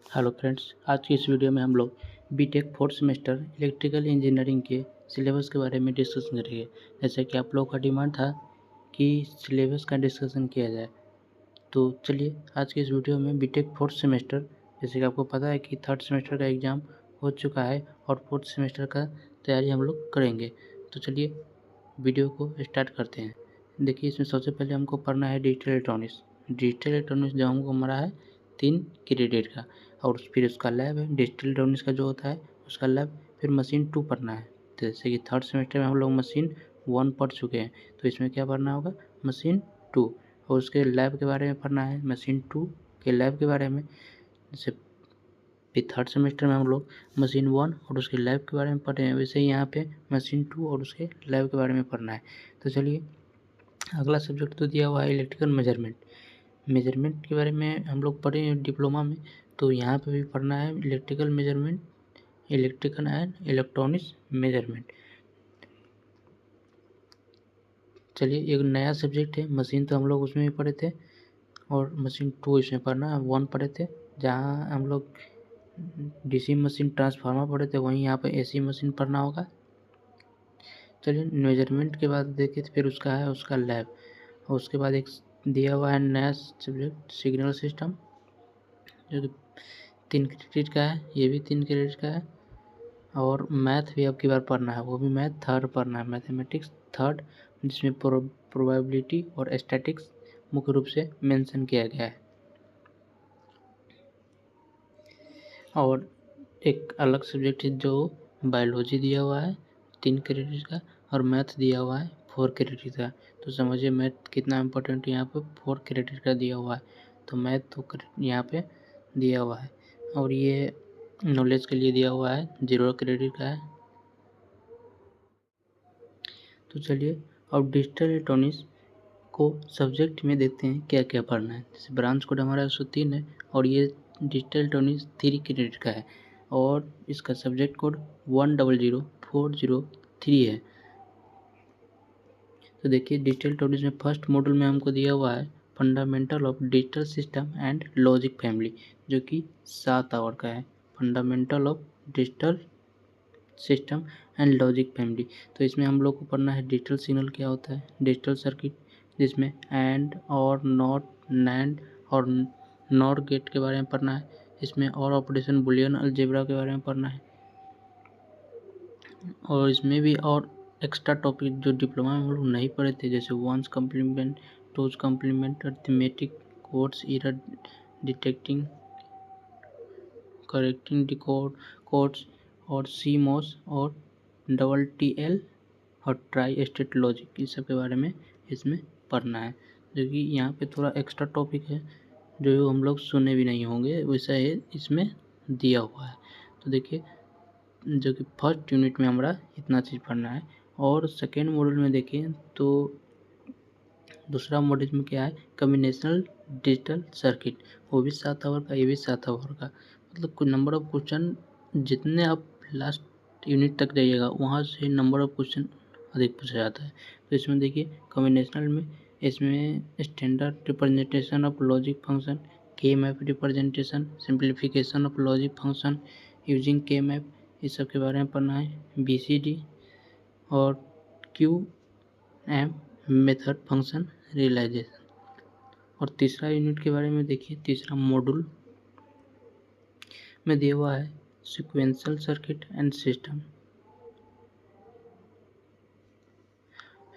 Hello friends, आज की इस वीडियो में हम लोग BTech fourth semester electrical engineering के सिलेबस के बारे में डिस्कशन करेंगे। जैसे कि आप लोगों का डिमांड था कि सिलेबस का डिस्कशन किया जाए, तो चलिए आज की इस वीडियो में बीटेक फोर्थ सेमेस्टर, जैसे कि आपको पता है कि थर्ड सेमेस्टर का एग्ज़ाम हो चुका है और फोर्थ सेमेस्टर का तैयारी हम लोग करेंगे। तो चलिए वीडियो को स्टार्ट करते हैं। देखिए, इसमें सबसे पहले हमको पढ़ना है डिजिटल इलेक्ट्रॉनिक्स। डिजिटल इलेक्ट्रॉनिक्स जो हमको हमारा है 3 क्रेडिट का, और फिर उसका लैब है डिजिटल इलेक्ट्रॉनिक्स का जो होता है उसका लैब, फिर मशीन 2 पढ़ना है। तो जैसे कि थर्ड सेमेस्टर में हम लोग मशीन 1 पढ़ चुके हैं, तो इसमें क्या पढ़ना होगा, मशीन 2, और उसके लैब के बारे में पढ़ना है, मशीन 2 के लैब के बारे में। जैसे फिर थर्ड सेमेस्टर में हम लोग मशीन 1 और उसके लैब के बारे में पढ़े हैं, वैसे ही यहाँ पे मशीन 2 और उसके लैब के बारे में पढ़ना है। तो चलिए, अगला सब्जेक्ट तो दिया हुआ है इलेक्ट्रिकल मेजरमेंट। मेजरमेंट के बारे में हम लोग पढ़े हैं डिप्लोमा में, तो यहाँ पे भी पढ़ना है electrical measurement, electrical and electronics measurement. चलिए, एक नया सब्जेक्ट है मशीन, तो हम लोग उसमें भी पढ़े थे, और मशीन 2 इसमें पढ़ना है। 1 पढ़े थे जहाँ हम लोग डीसी मशीन ट्रांसफार्मर पढ़े थे, वहीं यहाँ पे एसी मशीन पढ़ना होगा। चलिए, मेजरमेंट के बाद देखिए फिर उसका है उसका लैब, और उसके बाद एक दिया हुआ है नया सब्जेक्ट सिग्नल सिस्टम, जो कि 3 क्रेडिट का है, ये भी 3 क्रेडिट का है। और मैथ भी अब की बार पढ़ना है, वो भी मैथ थर्ड पढ़ना है, मैथमेटिक्स थर्ड, जिसमें प्रोबेबिलिटी और स्टैटिक्स मुख्य रूप से मेंशन किया गया है। और एक अलग सब्जेक्ट है जो बायोलॉजी दिया हुआ है 3 क्रेडिट का, और मैथ दिया हुआ है 4 क्रेडिट का। तो समझिए मैथ कितना इम्पोर्टेंट यहाँ पे 4 क्रेडिट का दिया हुआ है, तो मैथ तो यहाँ पे दिया हुआ है। और ये नॉलेज के लिए दिया हुआ है 0 क्रेडिट का है। तो चलिए, अब डिजिटल इलेक्ट्रॉनिक्स को सब्जेक्ट में देखते हैं क्या क्या पढ़ना है। जैसे ब्रांच कोड हमारा 103 है, और ये डिजिटल इलेक्ट्रॉनिक्स 3 क्रेडिट का है, और इसका सब्जेक्ट कोड 100403 है। तो देखिए, डिजिटल इलेक्ट्रॉनिक्स में फर्स्ट मॉड्यूल में हमको दिया हुआ है fundamental of digital system and logic family, जो कि 7 आवर का है। Fundamental of digital system and logic family. तो इसमें हम लोग को पढ़ना है डिजिटल सिग्नल क्या होता है, डिजिटल सर्किट, जिसमें एंड और नॉट, नैंड और नॉर गेट के बारे में पढ़ना है। इसमें और ऑपरेशन, बुलियन अलजेब्रा के बारे में पढ़ना है। और इसमें भी और एक्स्ट्रा टॉपिक जो डिप्लोमा में हम लोग नहीं पढ़े थे, जैसे one's complement, two's complement, arithmetic codes, error detecting, correcting decode codes, और CMOS और WTL और ट्राई स्टेट लॉजिक, इस सब के बारे में इसमें पढ़ना है, जो कि यहाँ पे थोड़ा एक्स्ट्रा टॉपिक है जो हम लोग सुने भी नहीं होंगे, वैसा ही इसमें दिया हुआ है। तो देखिए, जो कि फर्स्ट यूनिट में हमारा इतना चीज़ पढ़ना है। और सेकेंड मॉड्यूल में देखिए तो दूसरा मॉड्यूल में क्या है, कम्बिनेशनल डिजिटल सर्किट, वो भी 7 आवर का, ये भी 7 आवर का। मतलब कुछ नंबर ऑफ क्वेश्चन, जितने आप लास्ट यूनिट तक जाइएगा वहाँ से नंबर ऑफ क्वेश्चन अधिक पूछा जाता है। तो इसमें देखिए कम्बिनेशनल में, इसमें standard representation of logic function, K map representation, simplification of logic function using K map, इस सब के बारे में पढ़ना है। BCD और QM मेथड फंक्शन रियलाइजेशन। और तीसरा यूनिट के बारे में देखिए, तीसरा मॉड्यूल में दिया हुआ है सिक्वेंशियल सर्किट एंड सिस्टम।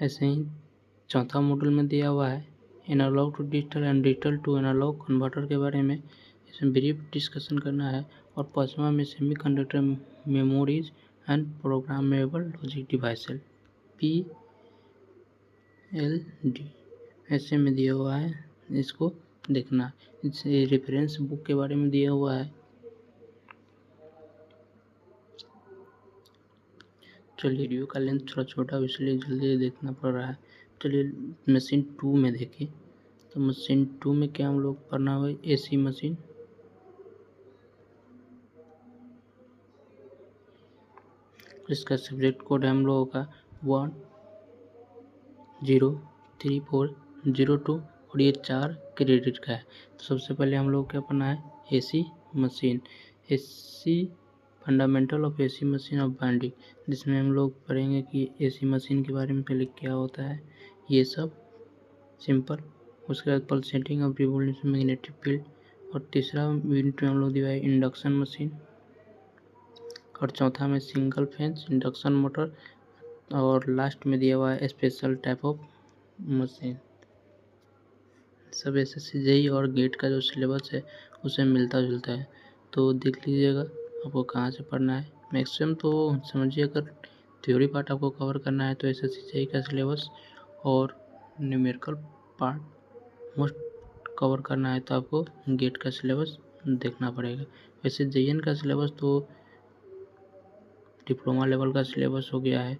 ऐसे ही चौथा मॉड्यूल में दिया हुआ है analog to digital and digital to analog converter के बारे में, इसमें ब्रीफ डिस्कशन करना है। और पांचवा में semiconductor memories and programmable logic devices, PLD, ऐसे में दिया हुआ है, इसको देखना। इसे रेफरेंस बुक के बारे में दिया हुआ है। चलिए, वीडियो का लेंथ थोड़ा छोटा है इसलिए जल्दी देखना पड़ रहा है। चलिए, मशीन 2 में देखिए, तो मशीन 2 में क्या हम लोग पढ़ना हुआ, AC मशीन, इसका सब्जेक्ट कोड है हम लोगों का 103402, और ये 4 क्रेडिट का है। तो सबसे पहले हम लोग क्या पढ़ना है, AC machine, AC fundamental of AC machine of binding, जिसमें हम लोग पढ़ेंगे कि एसी मशीन के बारे में पहले क्या होता है, ये सब सिंपल। उसके बाद pulsating of revolution magnetic field, और तीसरा यूनिट में हम लोग दिया है इंडक्शन मशीन, और चौथा में सिंगल फेज इंडक्शन मोटर, और लास्ट में दिया हुआ है स्पेशल टाइप ऑफ मशीन। सब एसएससी जेईई और गेट का जो सिलेबस है उससे मिलता जुलता है, तो देख लीजिएगा आपको कहाँ से पढ़ना है। मैक्सिमम तो समझिए, अगर थ्योरी पार्ट आपको कवर करना है तो एसएससी जेईई का सिलेबस और न्यूमेरिकल पार्ट मोस्ट कवर करना है तो आपको गेट का सिलेबस देखना पड़ेगा। वैसे जेईई का सिलेबस तो डिप्लोमा लेवल का सिलेबस हो गया है,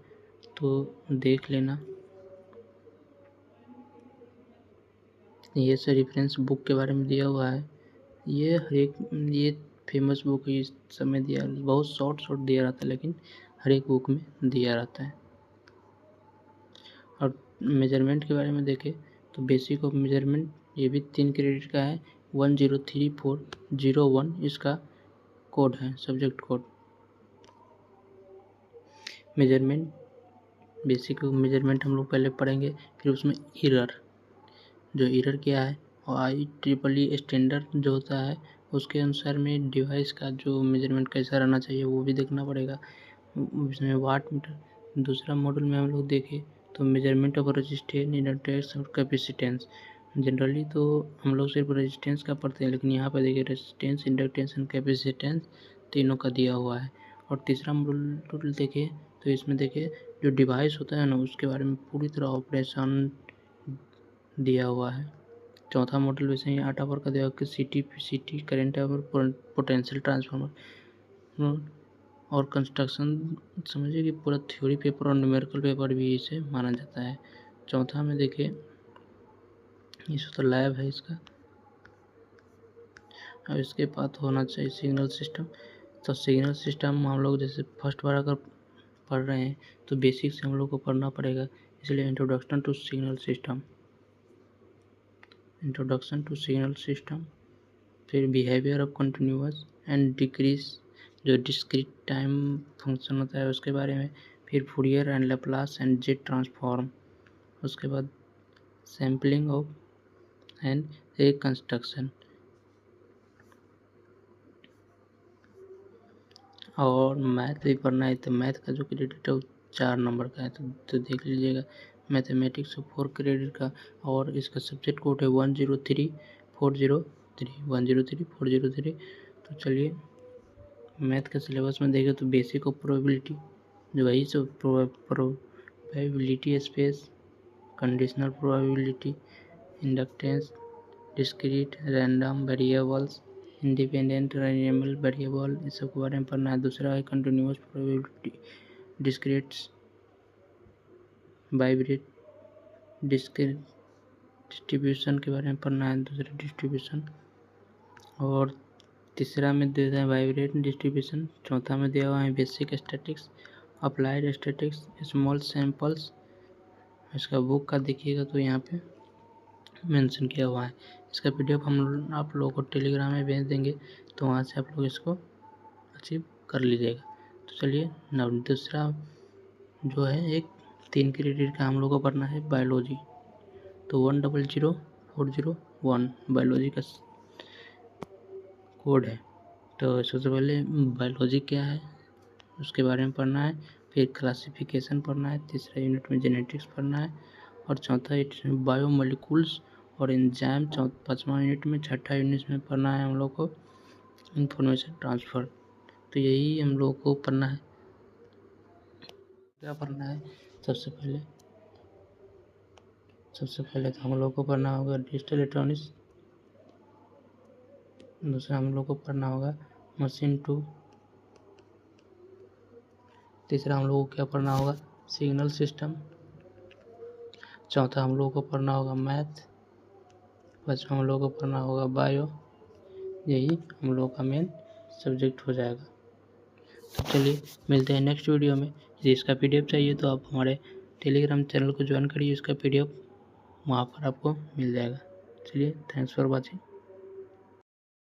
तो देख लेना। ये से रेफरेंस बुक के बारे में दिया हुआ है, ये फेमस बुक है, इस समय दिया, बहुत शॉर्ट दिया रहता है लेकिन हर एक बुक में दिया रहता है। और मेजरमेंट के बारे में देखें तो बेसिक ऑफ मेजरमेंट, ये भी 3 क्रेडिट का है, 103401 इसका कोड है, subject code. Measurement, basic measurement हम लोग पहले पढ़ेंगे, फिर उसमें एरर, जो एरर क्या है, और IEEE स्टैंडर्ड जो होता है उसके अनुसार में डिवाइस का जो मेजरमेंट कैसा रहना चाहिए वो भी देखना पड़ेगा। उसमें वाट मीटर। दूसरा मॉडल में हम लोग देखें तो मेजरमेंट ऑफ रेजिस्टेंस, इंडक्टेंस और कैपेसिटेंस। जनरली तो हम लोग सिर्फ रेजिस्टेंस का पढ़ते हैं, लेकिन यहाँ पर देखिए रेजिस्टेंस, इंडक्टेंस एंड कैपेसिटेंस तीनों का दिया हुआ है। और तीसरा मॉडल देखें तो इसमें देखें जो डिवाइस होता है ना उसके बारे में पूरी तरह ऑपरेशन दिया हुआ है। चौथा मॉडल वैसे ही 8 आवर का दिया हुआ कि सीटी करेंट और पोटेंशियल ट्रांसफार्मर और कंस्ट्रक्शन। समझिए कि पूरा थ्योरी पेपर और न्यूमेरिकल पेपर भी इसे माना जाता है। चौथा में देखिए इसमें तो लैब है इसका, और इसके बाद होना चाहिए सिग्नल सिस्टम। तो सिग्नल सिस्टम हम लोग जैसे फर्स्ट बार अगर पढ़ रहे हैं तो बेसिक से हम लोग को पढ़ना पड़ेगा, इसलिए introduction to signal system, introduction to signal system. फिर behaviour of continuous and decrease, जो डिस्क्रीट टाइम फंक्शन होता है उसके बारे में। फिर Fourier and Laplace and Z transform. उसके बाद सैम्पलिंग ऑफ एंड रिकंस्ट्रक्शन। और मैथ भी पढ़ना है, तो मैथ का जो क्रेडिट है वो 4 नंबर का है, तो देख लीजिएगा। मैथमेटिक्स 4 क्रेडिट का, और इसका सब्जेक्ट कोड है 103403। तो चलिए मैथ के सिलेबस में देखें तो बेसिक ऑफ प्रोबेबिलिटी, जो वही सब probability space, conditional probability, inductance, discrete random variables, independent variable variable, इस सब के बारे में पढ़ना है। दूसरा है कंटिन्यूअस प्रोबेबिलिटी, डिस्क्रीट्स, बाइब्रेट, डिस्ट्रीब्यूशन के बारे में पढ़ना है, दूसरा डिस्ट्रीब्यूशन। और तीसरा में दे दिया है वाइब्रेट डिस्ट्रीब्यूशन। चौथा में दिया हुआ है basic statics, applied statics, small samples. इसका बुक का देखिएगा तो यहाँ पे मेंशन किया हुआ है। इसका PDF हम आप लोगों को टेलीग्राम में भेज देंगे, तो वहाँ से आप लोग इसको अचीव कर लीजिएगा। तो चलिए दूसरा जो है एक 3 क्रेडिट का हम लोग को पढ़ना है बायोलॉजी, तो 100401 बायोलॉजी का कोड है। तो सबसे पहले बायोलॉजी क्या है उसके बारे में पढ़ना है, फिर क्लासिफिकेशन पढ़ना है, तीसरा यूनिट में जेनेटिक्स पढ़ना है, और चौथा यूनिट में बायोमोलिकुल्स और एंजाइम, पाँचवा यूनिट में, छठा यूनिट में पढ़ना है हम लोग को इंफॉर्मेशन ट्रांसफ़र। तो यही हम लोग को पढ़ना है। क्या पढ़ना है, सबसे पहले तो हम लोग को पढ़ना होगा डिजिटल इलेक्ट्रॉनिक्स। दूसरा हम लोग को पढ़ना होगा मशीन टू। तीसरा हम लोगों को क्या पढ़ना होगा, सिग्नल सिस्टम। चौथा हम लोगों को पढ़ना होगा मैथ। पाँचवा हम लोगों को पढ़ना होगा बायो। यही हम लोगों का मेन सब्जेक्ट हो जाएगा। तो चलिए मिलते हैं नेक्स्ट वीडियो में। यदि इसका PDF चाहिए तो आप हमारे टेलीग्राम चैनल को ज्वाइन करिए, इसका PDF वहाँ पर आपको मिल जाएगा। चलिए, थैंक्स फॉर वॉचिंग।